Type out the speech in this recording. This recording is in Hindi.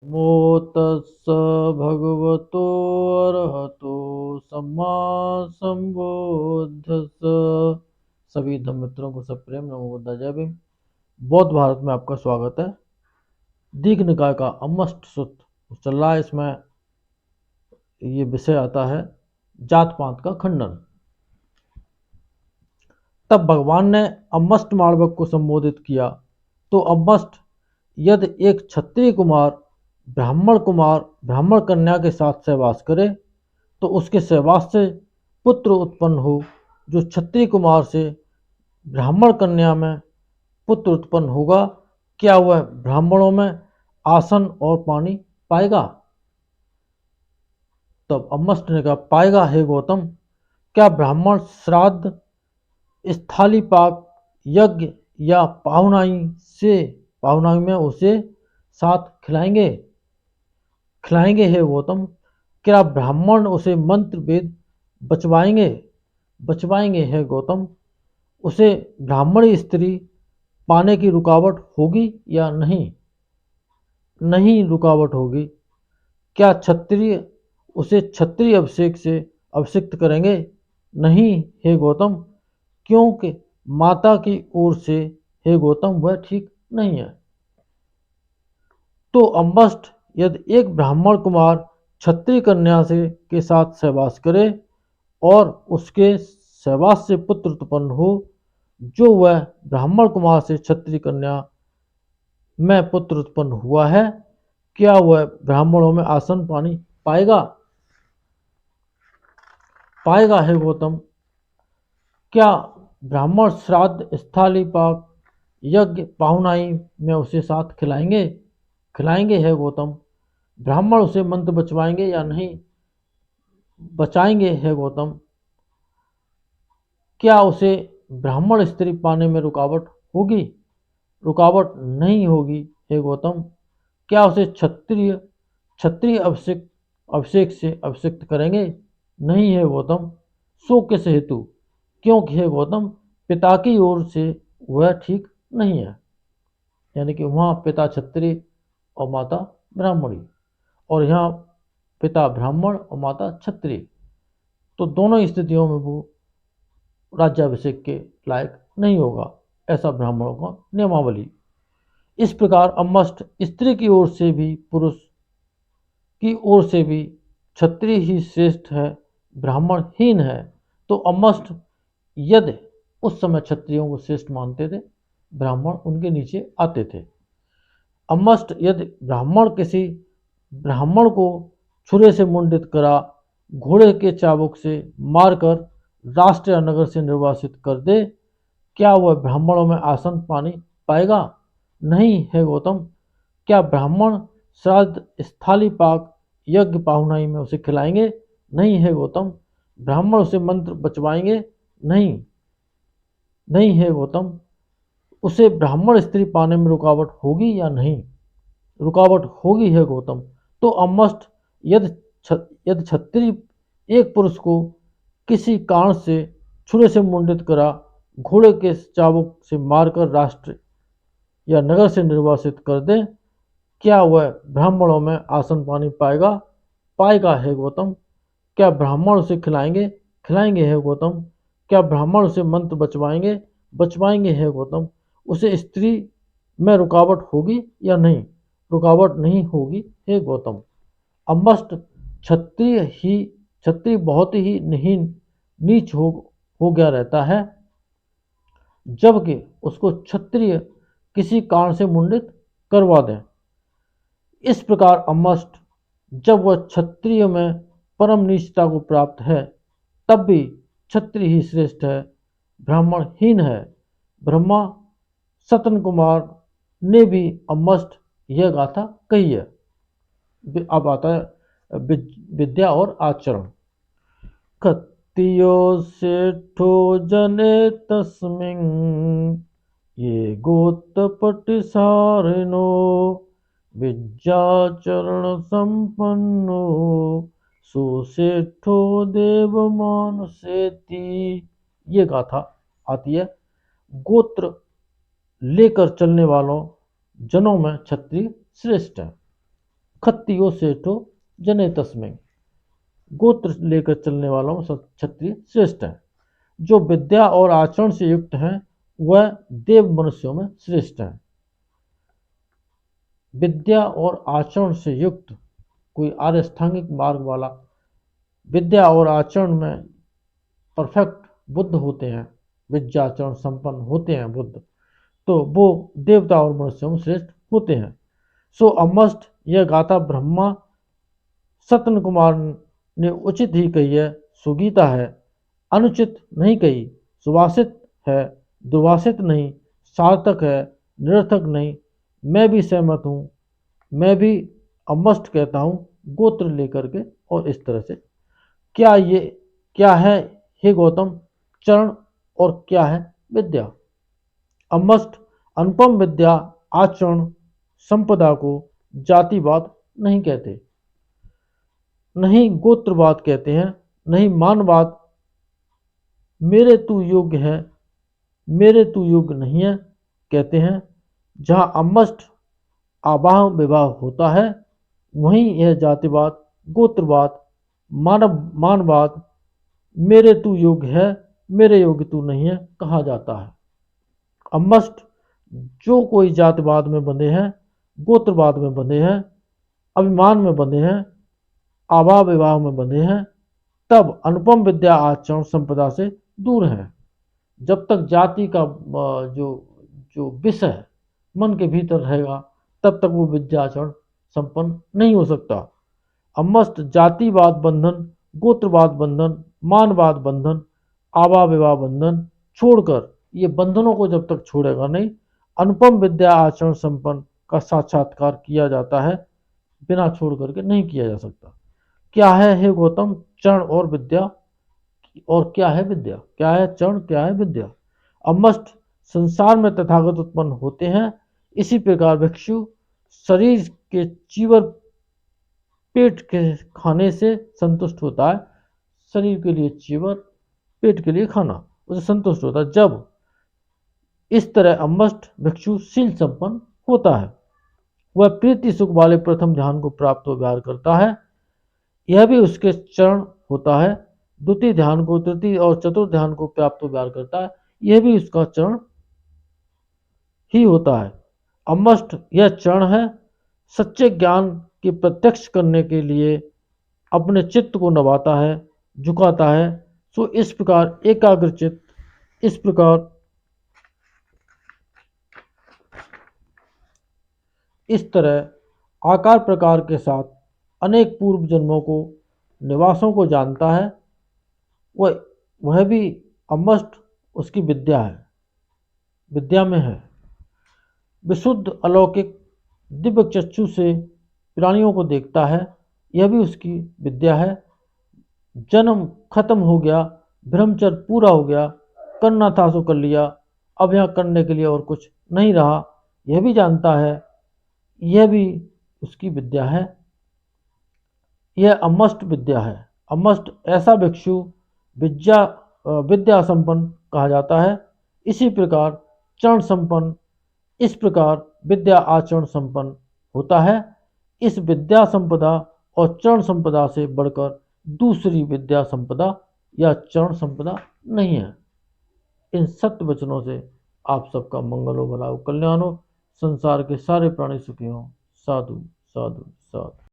नमो तस्स भगवतो अरहतो सम्मा संबुद्धस्स। सभी धर्म मित्रों को सप्रेम नमो बुद्धाय जय भीम। बौद्ध भारत में आपका स्वागत है। दीघ निकाय का अमस्ट सूत्र चल रहा है। इसमें ये विषय आता है जात पात का खंडन। तब भगवान ने अमस्ट माणवक को संबोधित किया तो अमस्ट यदि एक क्षत्रिय कुमार ब्राह्मण कन्या के साथ सहवास करे तो उसके सहवास से पुत्र उत्पन्न हो। जो क्षत्रिय कुमार से ब्राह्मण कन्या में पुत्र उत्पन्न होगा, क्या वह ब्राह्मणों में आसन और पानी पाएगा? तब अमस्ट ने कहा, पाएगा हे गौतम। क्या ब्राह्मण श्राद्ध, स्थाली पाक, यज्ञ या पाहुनाई में उसे साथ खिलाएंगे हे गौतम। क्या ब्राह्मण उसे मंत्र वेद बचवाएंगे हे गौतम। उसे ब्राह्मणी स्त्री पाने की रुकावट होगी या नहीं? नहीं रुकावट होगी। क्या क्षत्रिय उसे क्षत्रिय अभिषेक से अभिषिक्त करेंगे? नहीं हे गौतम, क्योंकि माता की ओर से हे गौतम वह ठीक नहीं है। तो अम्बस्ट यदि एक ब्राह्मण कुमार क्षत्रिय कन्या से के साथ सहवास करे और उसके सहवास से पुत्र उत्पन्न हो, जो वह ब्राह्मण कुमार से क्षत्रिय कन्या में पुत्र उत्पन्न हुआ है, क्या वह ब्राह्मणों में आसन पानी पाएगा? पाएगा हे गौतम। क्या ब्राह्मण श्राद्ध, स्थाली पाक, यज्ञ, पाहुनाई में उसे साथ खिलाएंगे हे गौतम। ब्राह्मण उसे मंत्र बचवाएंगे या नहीं बचाएंगे हे गौतम। क्या उसे ब्राह्मण स्त्री पाने में रुकावट होगी? रुकावट नहीं होगी हे गौतम। क्या उसे क्षत्रिय अभिषेक से अभिषिक्त करेंगे? नहीं है गौतम। सो किस हेतु? क्योंकि हे गौतम, पिता की ओर से वह ठीक नहीं है। यानी कि वहाँ पिता क्षत्रिय और माता ब्राह्मणी, और यहाँ पिता ब्राह्मण और माता क्षत्रिय, तो दोनों स्थितियों में वो राज्याभिषेक के लायक नहीं होगा। ऐसा ब्राह्मणों का नियमावली। इस प्रकार अमस्ट स्त्री की ओर से भी पुरुष की ओर से भी क्षत्रिय ही श्रेष्ठ है, ब्राह्मण हीन है। तो अमस्ट यदि उस समय क्षत्रियों को श्रेष्ठ मानते थे, ब्राह्मण उनके नीचे आते थे। अमस्ट यदि किसी ब्राह्मण को छुरे से मुंडित करा, घोड़े के चाबुक से मारकर राष्ट्र या नगर से निर्वासित कर दे, क्या वह ब्राह्मणों में आसन पानी पाएगा? नहीं है गौतम। क्या ब्राह्मण श्राद्ध, स्थाली पाक, यज्ञ, पाहुनाई में उसे खिलाएंगे? नहीं है गौतम। ब्राह्मण उसे मंत्र बचवाएंगे? नहीं नहीं है गौतम। उसे ब्राह्मण स्त्री पाने में रुकावट होगी या नहीं? रुकावट होगी है गौतम। तो अमस्ट यदि यदि क्षत्रिय एक पुरुष को किसी कारण से छुरे से मुंडित करा, घोड़े के चाबुक से मारकर राष्ट्र या नगर से निर्वासित कर दे, क्या वह ब्राह्मणों में आसन पानी पाएगा? पाएगा है गौतम। क्या ब्राह्मण उसे खिलाएंगे है गौतम। क्या ब्राह्मण उसे मंत्र बचवाएंगे है गौतम। उसे स्त्री में रुकावट होगी या नहीं? रुकावट नहीं होगी हे गौतम। अमस्ट क्षत्रिय बहुत ही नीच हो गया रहता है, जबकि उसको क्षत्रिय किसी कारण से मुंडित करवा दें। इस प्रकार अमस्ट जब वह क्षत्रिय में परम नीचता को प्राप्त है, तब भी क्षत्रिय ही श्रेष्ठ है, ब्राह्मण हीन है। ब्रह्मा सतन कुमार ने भी अमस्ट यह गाथा कही है। अब आता है विद्या और आचरण। खत्तियो सेठो जने तस्मिं ये गोत्तपटिसारिणो विद्याचरण संपन्नो सुसेठो देवमान सेति। ये गाथा आती है। गोत्र लेकर चलने वालों जनों में क्षत्रिय श्रेष्ठ है। खत्तियो सेठो जने तस्मै। गोत्र लेकर चलने वालों में क्षत्रिय श्रेष्ठ है। जो विद्या और आचरण से युक्त हैं वह देव मनुष्यों में श्रेष्ठ है। विद्या और आचरण से युक्त कोई आर्यस्थांगिक मार्ग वाला, विद्या और आचरण में परफेक्ट बुद्ध होते हैं, विद्याचरण संपन्न होते हैं बुद्ध, तो वो देवता और मनुष्यों में श्रेष्ठ होते हैं। सो अमस्ट यह गाथा ब्रह्मा सतन कुमार ने उचित ही कही है, सुगीता है, अनुचित नहीं कही, सुवासित है, दुर्वासित नहीं, सार्थक है, निरर्थक नहीं। मैं भी सहमत हूँ, मैं भी अमस्ट कहता हूँ गोत्र लेकर के। और इस तरह से क्या है हे गौतम चरण और क्या है विद्या? अमस्ट अनुपम विद्या आचरण संपदा को जातिवाद नहीं कहते, नहीं गोत्रवाद कहते हैं, नहीं मानवाद। मेरे तू योग्य है, मेरे तू योग्य नहीं है कहते हैं। जहाँ अमस्ट आवाह विवाह होता है वहीं यह जातिवाद, गोत्रवाद, मानवाद, मेरे तू योग्य है, मेरे योग्य तू नहीं है कहा जाता है। अमस्ट जो कोई जातिवाद में बंधे हैं, गोत्रवाद में बंधे हैं, अभिमान में बंधे हैं, आवाह विवाह में बंधे हैं, तब अनुपम विद्या आचरण संपदा से दूर है। जब तक जाति का जो जो विषय मन के भीतर रहेगा तब तक वो विद्या आचरण संपन्न नहीं हो सकता। अमस्त जातिवाद बंधन, गोत्रवाद बंधन, मानवाद बंधन, आवाह विवाह बंधन छोड़कर, ये बंधनों को जब तक छोड़ेगा नहीं, अनुपम विद्या आचरण संपन्न का साक्षात्कार किया जाता है, बिना छोड़ करके नहीं किया जा सकता। क्या है हे गौतम चरण और विद्या, और क्या है विद्या? क्या है चरण, क्या है विद्या? अमस्ट संसार में तथागत उत्पन्न होते हैं, इसी प्रकार भिक्षु शरीर के चीवर पेट के खाने से संतुष्ट होता है। शरीर के लिए चीवर, पेट के लिए खाना, उसे संतुष्ट होता है। जब इस तरह अमस्ट भिक्षु शील संपन्न होता है, वह प्रीति सुख वाले प्रथम ध्यान को प्राप्त हो व्यवहार करता है, यह भी उसके चरण होता है। द्वितीय ध्यान को, तृतीय और चतुर्थ ध्यान को प्राप्त हो व्यवहार करता है, यह भी उसका चरण ही होता है। अमस्ट यह चरण है, सच्चे ज्ञान के प्रत्यक्ष करने के लिए अपने चित्त को नवाता है, झुकाता है। सो इस प्रकार एकाग्रचित, इस प्रकार इस तरह आकार प्रकार के साथ अनेक पूर्व जन्मों को, निवासों को जानता है, वह भी अमस्ट उसकी विद्या है, विद्या में है। विशुद्ध अलौकिक दिव्य चक्षु से प्राणियों को देखता है, यह भी उसकी विद्या है। जन्म खत्म हो गया, ब्रह्मचर्य पूरा हो गया, करना था सो कर लिया, अब यहाँ करने के लिए और कुछ नहीं रहा, यह भी जानता है, यह भी उसकी विद्या है। यह अमस्ट विद्या है। अमस्ट ऐसा भिक्षु विद्या संपन्न कहा जाता है। इसी प्रकार चरण संपन्न, इस प्रकार विद्या आचरण संपन्न होता है। इस विद्या संपदा और चरण संपदा से बढ़कर दूसरी विद्या संपदा या चरण संपदा नहीं है। इन सत्य वचनों से आप सबका मंगल हो, भला हो, कल्याण हो, संसार के सारे प्राणी सुखी हों। साधु साधु साधु।